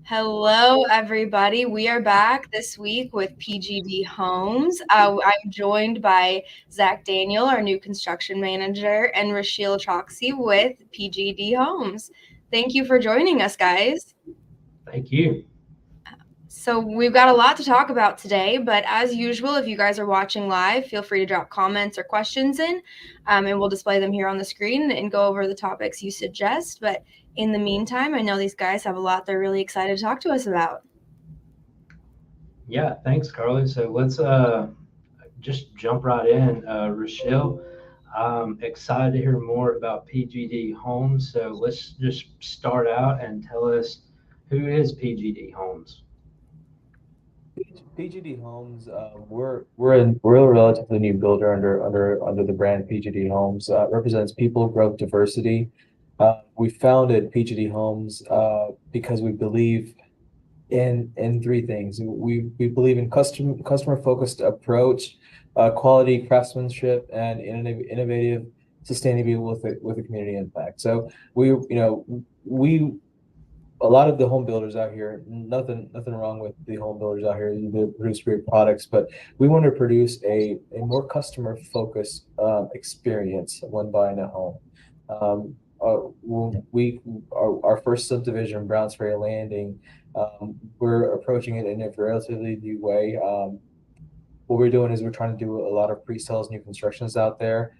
Hello, everybody. We are back this week with PGD Homes. I'm joined by Zach Daniel, our new construction manager, and Rushil Choksi with PGD Homes. Thank you for joining us, guys. Thank you. So, we've got a lot to talk about today, but as usual, if you guys are watching live, feel free to drop comments or questions in, and we'll display them here on the screen and go over the topics you suggest. But in the meantime, I know these guys have a lot they're really excited to talk to us about. Yeah, thanks, Carly. So let's just jump right in. Rochelle, I'm excited to hear more about PGD Homes. So let's just start out and tell us who is PGD Homes. PGD Homes, we're a relatively new builder under the brand PGD Homes. Represents people, growth, diversity. We founded PGD Homes because we believe in three things. We believe in customer focused approach, quality craftsmanship, and innovative sustainability with a community impact. So we a lot of the home builders out here, nothing wrong with the home builders out here. They produce great products, but we want to produce a more customer focused experience when buying a home. Our first subdivision, Browns Ferry Landing, we're approaching it in a relatively new way. What we're doing is we're trying to do a lot of pre-sales, new constructions out there.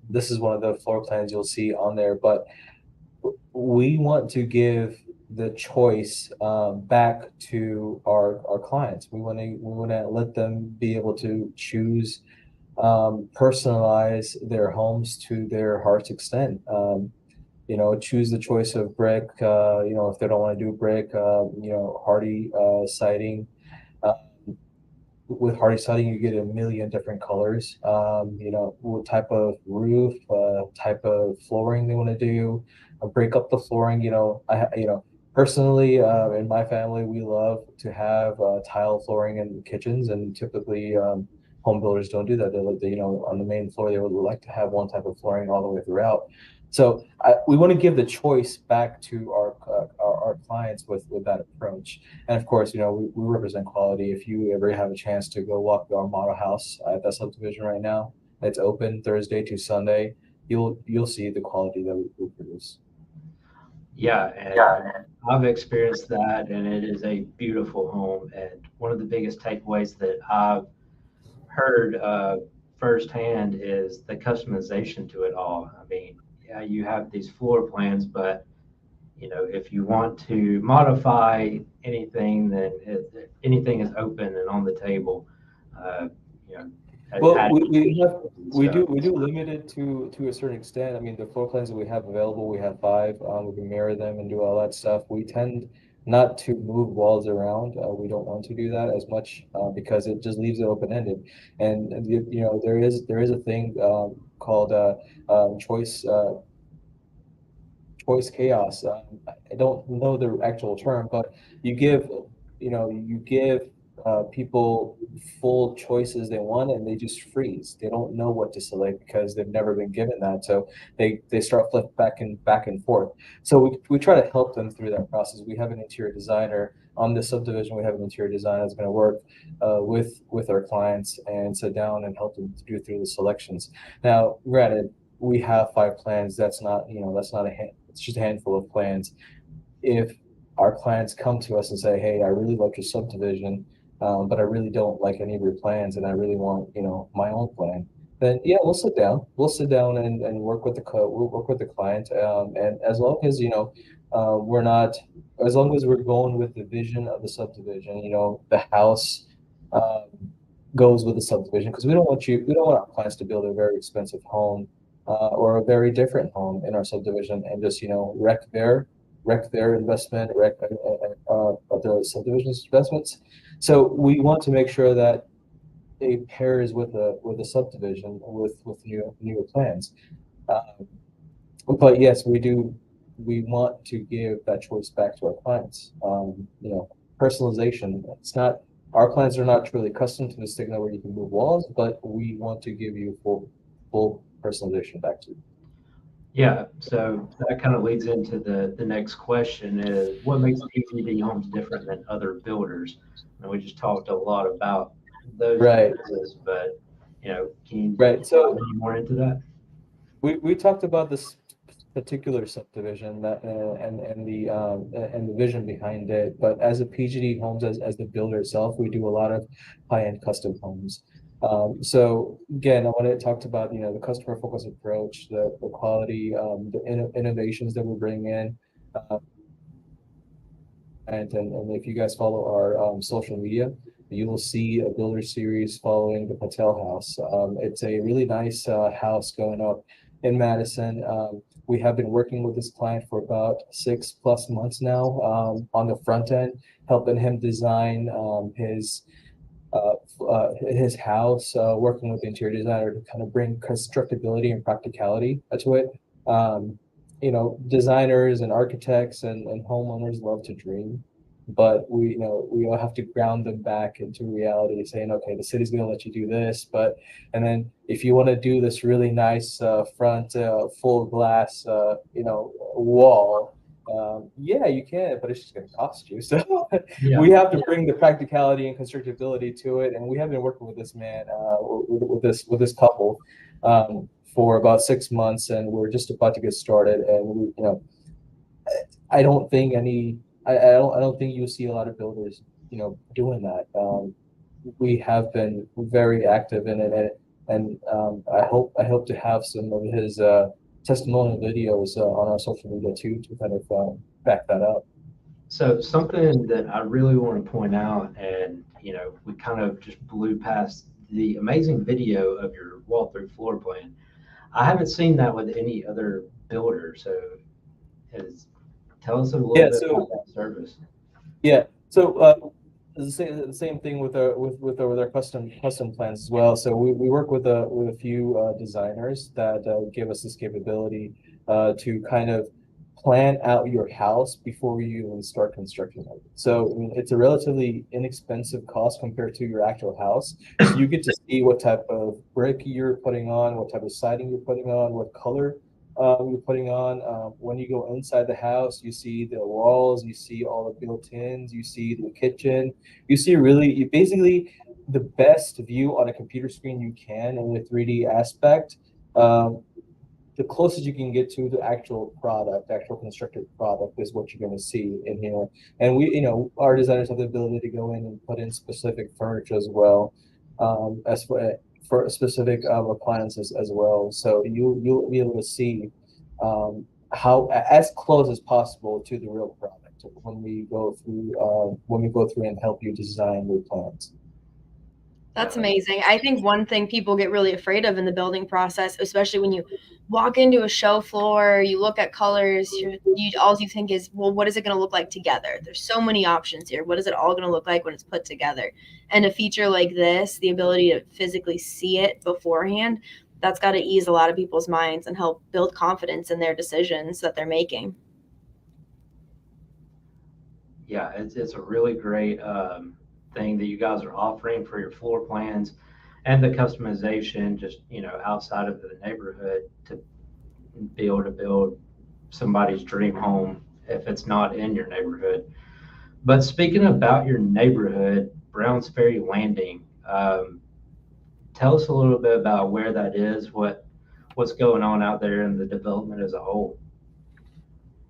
This is one of the floor plans you'll see on there, but we want to give the choice back to our clients. We want to let them be able to choose, personalize their homes to their heart's extent. Choose the choice of brick. If they don't want to do brick, hardy siding. Uh, with hardy siding, you get a million different colors. What type of roof, type of flooring they want to do, break up the flooring. Personally, in my family, we love to have tile flooring in kitchens, and typically, home builders don't do that. On the main floor, they would like to have one type of flooring all the way throughout. So we want to give the choice back to our clients with that approach. And of course, we represent quality. If you ever have a chance to go walk our model house at that subdivision right now, it's open Thursday to Sunday. You'll see the quality that we produce. Yeah, and I've experienced that, and it is a beautiful home. And one of the biggest takeaways that I've heard firsthand is the customization to it all. I mean, yeah, you have these floor plans, but if you want to modify anything, then anything is open and on the table. Uh, you know, Well, add and stuff. we do limit it to a certain extent. I mean, the floor plans that we have available, we have five. We can mirror them and do all that stuff. We tend not to move walls around. We don't want to do that as much because it just leaves it open ended. And there is a thing called choice choice chaos. I don't know the actual term, but you give, you give people full choices they want, and they just freeze. They don't know what to select because they've never been given that. So they start flip back and forth. So we try to help them through that process. We have an interior designer on this subdivision. We have an interior designer that's going to work with our clients and sit down and help them do through the selections. Now, granted, we have five plans. That's not it's just a handful of plans. If our clients come to us and say, "Hey, I really like your subdivision, but I really don't like any of your plans, and I really want, my own plan," then yeah, we'll sit down. We'll sit down and work with we'll work with the client, and as long as we're not, as long as we're going with the vision of the subdivision, the house. Goes with the subdivision, because we don't want our clients to build a very expensive home or a very different home in our subdivision and just wreck their investment, wreck the subdivision's investments. So we want to make sure that it pairs with a subdivision with newer plans. Um, but yes, we do. We want to give that choice back to our clients. Personalization. It's not, our clients are not truly accustomed to the stigma where you can move walls, but we want to give you full personalization back to you. Yeah, so that kind of leads into the next question is what makes PGD Homes different than other builders? And we just talked a lot about those Right, differences, but can you right. dive So any more into that? we talked about this particular subdivision that and the vision behind it. But as a PGD Homes, as the builder itself, we do a lot of high-end custom homes. So again, I want to talk about the customer focused approach, the quality, the innovations that we bring in. Uh, and if you guys follow our social media, you will see a builder series following the Patel House. It's a really nice house going up in Madison. We have been working with this client for about 6+ months now on the front end, helping him design his house, working with the interior designer to kind of bring constructability and practicality to it. Um, Designers and architects and homeowners love to dream, but we all have to ground them back into reality, saying, okay, the city's going to let you do this, and then if you want to do this really nice front full glass, wall. Yeah, you can, but it's just going to cost you. So Yeah. we have to bring the practicality and constructability to it. And we have been working with this man, with this couple, for about 6 months, and we're just about to get started. And I don't think I don't think you'll see a lot of builders, doing that. We have been very active in it, and I hope to have some of his testimonial videos on our social media too to kind of back that up. So something that I really want to point out, and we kind of just blew past the amazing video of your walkthrough floor plan. I haven't seen that with any other builder. So tell us a little Yeah, bit about so that service. yeah. So the same thing with our custom plans as well. So we work with a few designers that give us this capability to kind of plan out your house before you even start construction of it. So I mean, it's a relatively inexpensive cost compared to your actual house. So you get to see what type of brick you're putting on, what type of siding you're putting on, what color you're putting on. When you go inside the house, you see the walls, you see all the built-ins, you see the kitchen, you basically the best view on a computer screen you can in the 3D aspect. Um, the closest you can get to the actual product, actual constructed product, is what you're going to see in here. And our designers have the ability to go in and put in specific furniture as well, as for specific appliances as well. So you'll be able to see how as close as possible to the real product when we go through and help you design your plans. That's amazing. I think one thing people get really afraid of in the building process, especially when you walk into a show floor, you look at colors, all you think is, well, what is it going to look like together? There's so many options here. What is it all going to look like when it's put together? And a feature like this, the ability to physically see it beforehand, that's got to ease a lot of people's minds and help build confidence in their decisions that they're making. Yeah, it's a really great thing that you guys are offering for your floor plans and the customization, just outside of the neighborhood to be able to build somebody's dream home if it's not in your neighborhood. But speaking about your neighborhood, Browns Ferry Landing, tell us a little bit about where that is, what's going on out there in the development as a whole.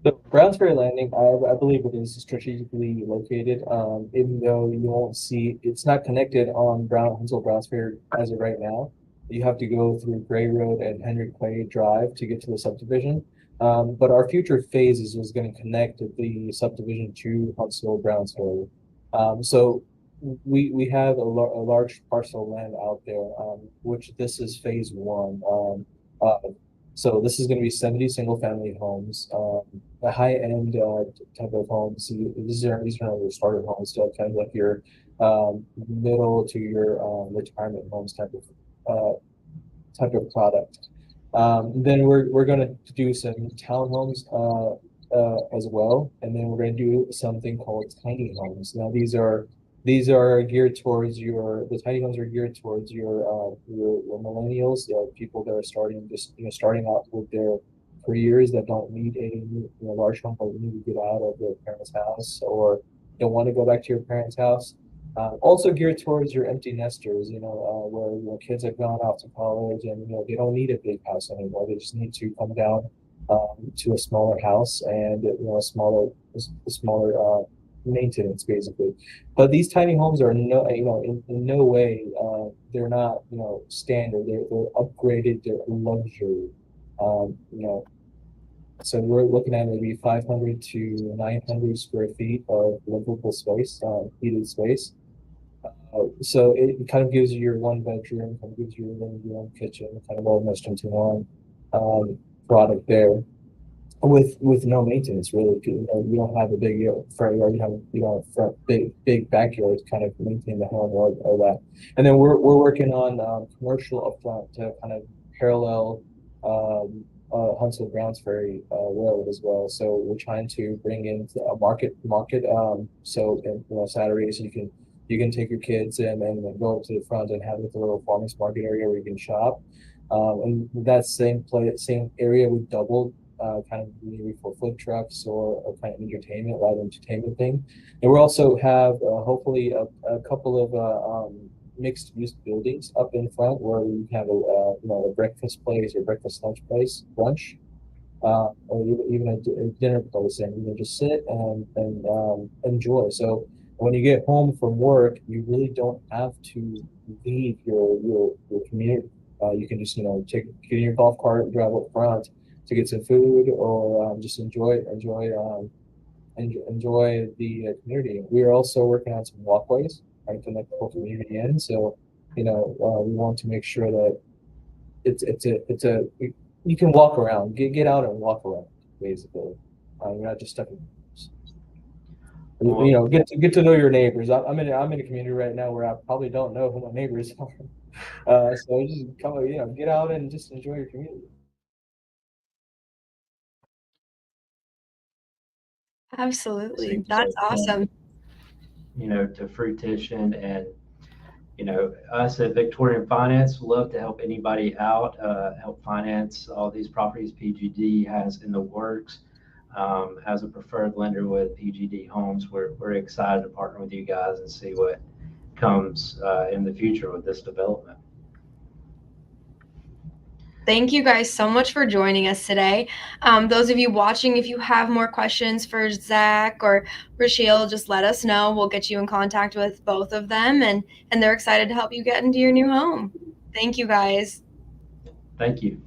So Brownsbury Landing, I believe it is strategically located. Even though you won't see, it's not connected on Hensel Brownsbury as of right now. You have to go through Gray Road and Henry Clay Drive to get to the subdivision. But our future phases is going to connect the subdivision to Huntsville Brownsbury. So we have a large parcel of land out there, which this is phase one. So this is going to be 70 single family homes, the high end type of homes. These are not your starter homes, still kind of like your middle to your retirement homes type of product. Then we're going to do some townhomes as well, and then we're going to do something called tiny homes. Now these are geared towards the tiny homes are geared towards your millennials, people that are starting out with their for years that don't need a large home, but need to get out of their parents' house or don't want to go back to your parents' house. Also geared towards your empty nesters, where kids have gone off to college and they don't need a big house anymore. They just need to come down to a smaller house and a smaller maintenance basically. But these tiny homes are in no way they're not standard. They're upgraded. They're luxury. Um, you know, so we're looking at maybe 500 to 900 square feet of livable space, heated space. So it kind of gives you your one bedroom, kind of gives you your living room, kitchen, kind of all meshed into one product there with no maintenance really. You don't have a big front yard, you have a front big backyard to kind of maintain the home or that. And then we're working on commercial upfront to kind of parallel Huntsville Browns Ferry Road as well. So we're trying to bring in a market so Saturdays you can take your kids and then go up to the front and have like a little farmers market area where you can shop. And that same area we doubled kind of maybe for food trucks or kind of live entertainment thing. And we also have hopefully a couple of mixed use buildings up in front where we have a breakfast place or breakfast lunch, or even a dinner place, and just sit and enjoy. So when you get home from work, you really don't have to leave your community. You can just get in your golf cart and drive up front to get some food or just enjoy the community. We are also working on some walkways to connect the whole community in. So we want to make sure that it's a you can walk around, get out and walk around basically. You're not just stuck in homes. Well, Get to know your neighbors. I'm in a community right now where I probably don't know who my neighbors are. So just get out and just enjoy your community. Absolutely. seems That's so fun, awesome. to fruition. And us at Victorian Finance love to help anybody out, help finance all these properties PGD has in the works. As a preferred lender with PGD Homes, we're excited to partner with you guys and see what comes in the future with this development. Thank you guys so much for joining us today. Those of you watching, if you have more questions for Zach or Rushil, just let us know. We'll get you in contact with both of them, and they're excited to help you get into your new home. Thank you guys. Thank you.